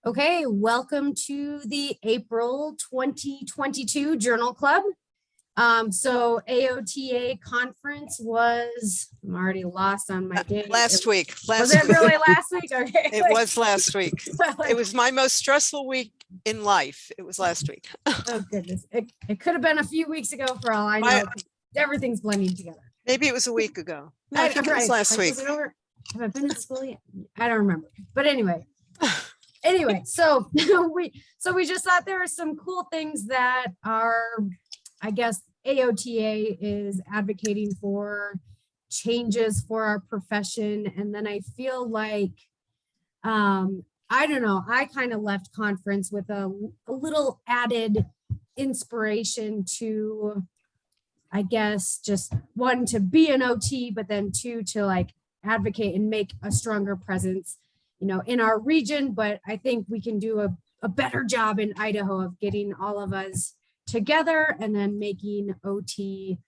Okay, welcome to the April 2022 Journal Club. So AOTA conference was, I'm already lost on my date. Last week. Was it really last week? Okay. It was last week. It was my most stressful week in life. It was last week. Oh goodness. It could have been a few weeks ago for all I know. Everything's blending together. Maybe it was a week ago. No, I think it was last week. Was it over? Have I been in school yet? I don't remember. But anyway. So we just thought there are some cool things that are, I guess, AOTA is advocating for changes for our profession. And then I feel like, I don't know, I kind of left conference with a little added inspiration to, I guess, just one, to be an OT, but then two, to like advocate and make a stronger presence, you know, in our region. But I think we can do a better job in Idaho of getting all of us together and then making OT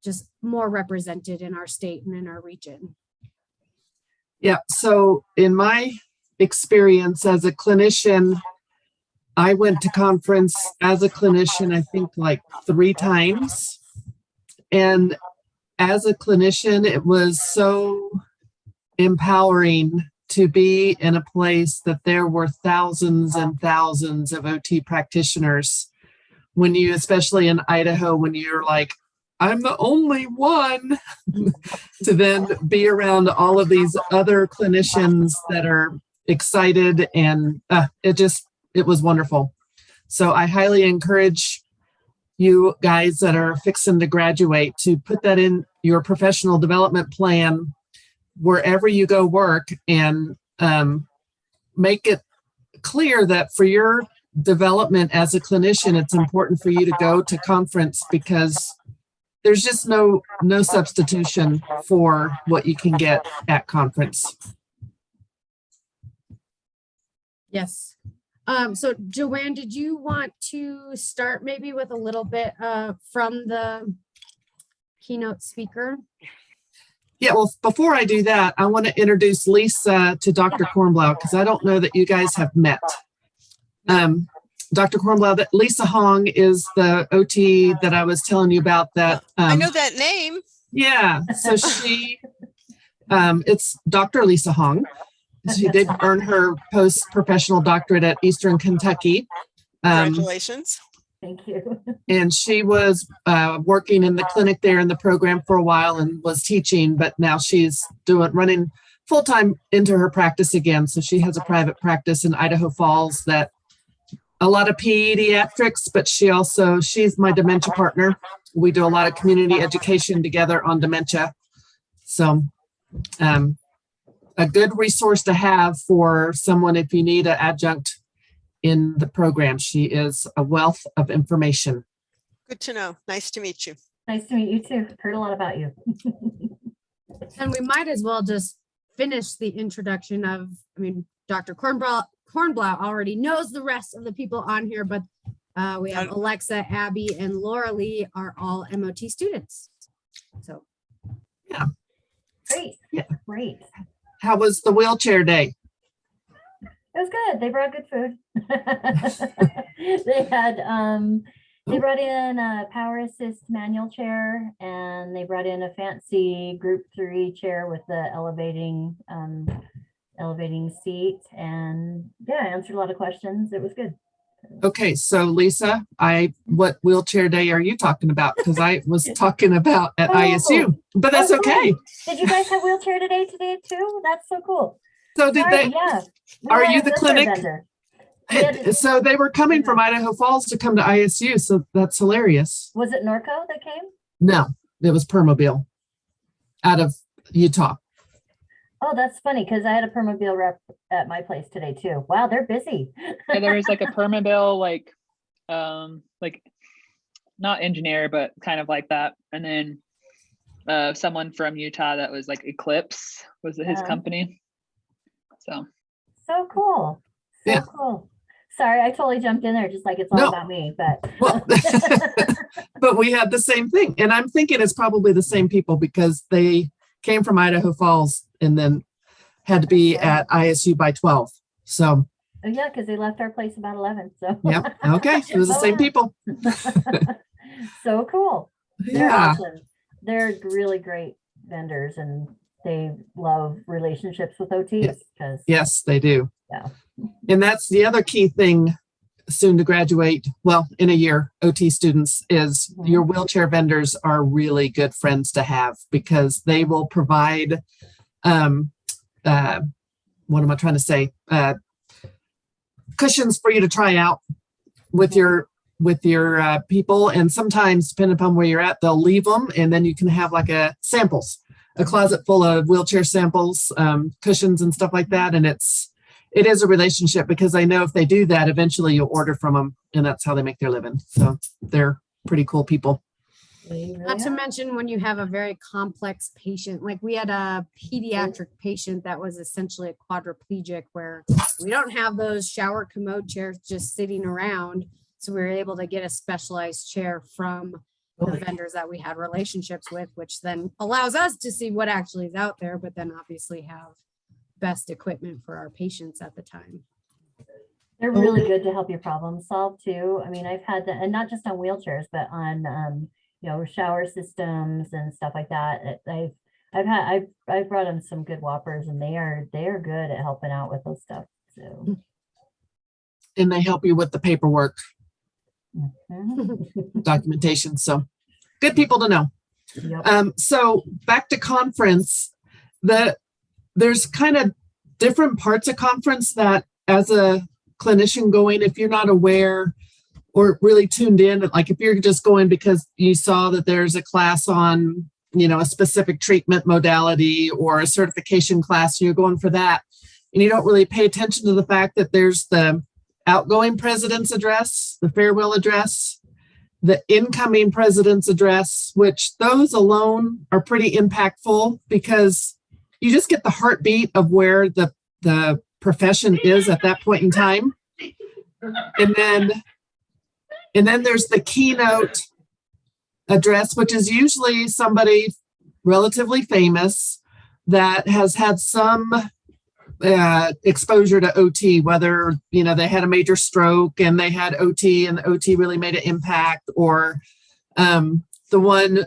just more represented in our state and in our region. Yeah, so in my experience as a clinician, I went to conference as a clinician, I think like 3 times. And as a clinician, it was so empowering to be in a place that there were thousands and thousands of OT practitioners. When you, especially in Idaho, when you're like, I'm the only one, to then be around all of these other clinicians that are excited, and it was wonderful. So I highly encourage you guys that are fixing to graduate to put that in your professional development plan wherever you go work, and make it clear that for your development as a clinician, it's important for you to go to conference, because there's just no substitution for what you can get at conference. Yes. So Joanne, did you want to start maybe with a little bit from the keynote speaker? Yeah, well, before I do that, I want to introduce Lisa to Dr. Kornblau, because I don't know that you guys have met. Dr. Kornblau, Lisa Hong is the OT that I was telling you about. That I know that name. Yeah, so she, it's Dr. Lisa Hong. She did earn her post-professional doctorate at Eastern Kentucky. Congratulations. Thank you. And she was working in the clinic there in the program for a while and was teaching, but now she's running full-time into her practice again. So she has a private practice in Idaho Falls, that a lot of pediatrics, but she's my dementia partner. We do a lot of community education together on dementia. So a good resource to have for someone if you need an adjunct in the program. She is a wealth of information. Good to know. Nice to meet you. Nice to meet you too. Heard a lot about you. And we might as well just finish the introduction of, Dr. Kornblau already knows the rest of the people on here, but we have Alexa, Abby, and Laura Lee are all MOT students. So, yeah. Great. Yeah. Great. How was the wheelchair day? It was good. They brought good food. They brought in a power assist manual chair, and they brought in a fancy group 3 chair with the elevating seat, and yeah, I answered a lot of questions. It was good. Okay, so Lisa, what wheelchair day are you talking about? Because I was talking about at ISU, but that's okay. Cool. Did you guys have wheelchair today too? That's so cool. So did they? Yeah. Are you the clinic? So they were coming from Idaho Falls to come to ISU. So that's hilarious. Was it Norco that came? No, it was Permobile out of Utah. Oh, that's funny, because I had a Permobile rep at my place today too. Wow, they're busy. Yeah, there was like a Permobile, like not engineer, but kind of like that. And then someone from Utah that was like Eclipse was his company. So cool. Yeah. Cool. Sorry, I totally jumped in there just like it's all about me, but well, but we had the same thing. And I'm thinking it's probably the same people, because they came from Idaho Falls and then had to be at ISU by 12. So Yeah, because they left our place about 11. So Yeah. Okay. It was the same people. So cool. They're Yeah. awesome. They're really great vendors, and they love relationships with OTs because Yes, they do. Yeah. And that's the other key thing soon to graduate. Well, in a year, OT students is your wheelchair vendors are really good friends to have because they will provide, what am I trying to say? Cushions for you to try out with your people. And sometimes, depending upon where you're at, they'll leave them, and then you can have like a closet full of wheelchair samples, cushions and stuff like that. And it is a relationship because I know if they do that, eventually you'll order from them, and that's how they make their living. So they're pretty cool people. Not to mention when you have a very complex patient, like we had a pediatric patient that was essentially a quadriplegic, where we don't have those shower commode chairs just sitting around. So we were able to get a specialized chair from the vendors that we had relationships with, which then allows us to see what actually is out there, but then obviously have best equipment for our patients at the time. They're really good to help you problem solve too. I mean, I've had that, and not just on wheelchairs, but on shower systems and stuff like that. I've brought in some good whoppers, and they are good at helping out with those stuff. So, And they help you with the paperwork, mhm. documentation. So good people to know. Yep. So back to conference, there's kind of different parts of conference that as a clinician going, if you're not aware or really tuned in, like if you're just going because you saw that there's a class on, a specific treatment modality or a certification class, and you're going for that, and you don't really pay attention to the fact that there's the outgoing president's address, the farewell address, the incoming president's address, which those alone are pretty impactful because you just get the heartbeat of where the profession is at that point in time. And then there's the keynote address, which is usually somebody relatively famous that has had some exposure to OT, whether, they had a major stroke and they had OT and the OT really made an impact, or the one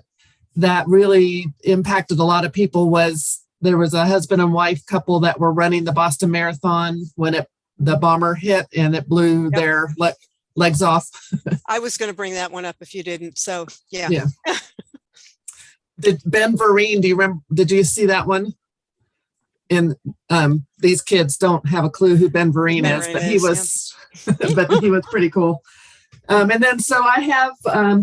that really impacted a lot of people was there was a husband and wife couple that were running the Boston Marathon when the bomber hit and it blew their legs off. I was going to bring that one up if you didn't. So yeah. Did Ben Vereen, do you remember, did you see that one? And these kids don't have a clue who Ben Vereen is, but he was, but he was pretty cool. And then, so I have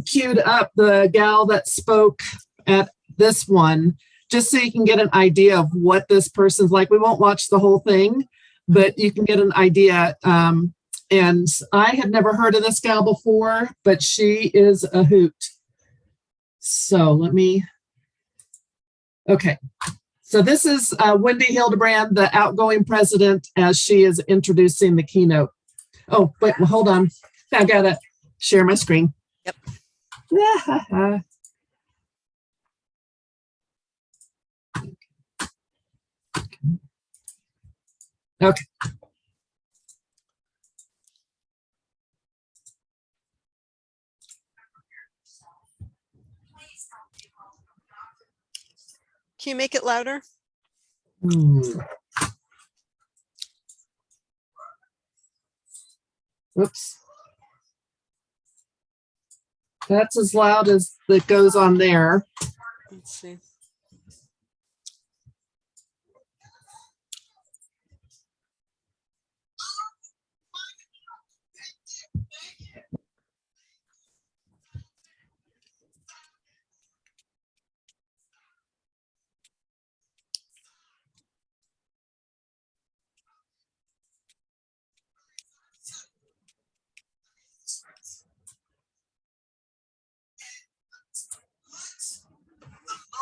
queued up the gal that spoke at this one, just so you can get an idea of what this person's like. We won't watch the whole thing, but you can get an idea. And I had never heard of this gal before, but she is a hoot. So okay. So this is Wendy Hildebrand, the outgoing president, as she is introducing the keynote. Oh, wait, well, hold on. I gotta share my screen. Yep. Okay. Can you make it louder? Oops. That's as loud as it goes on there. Let's see.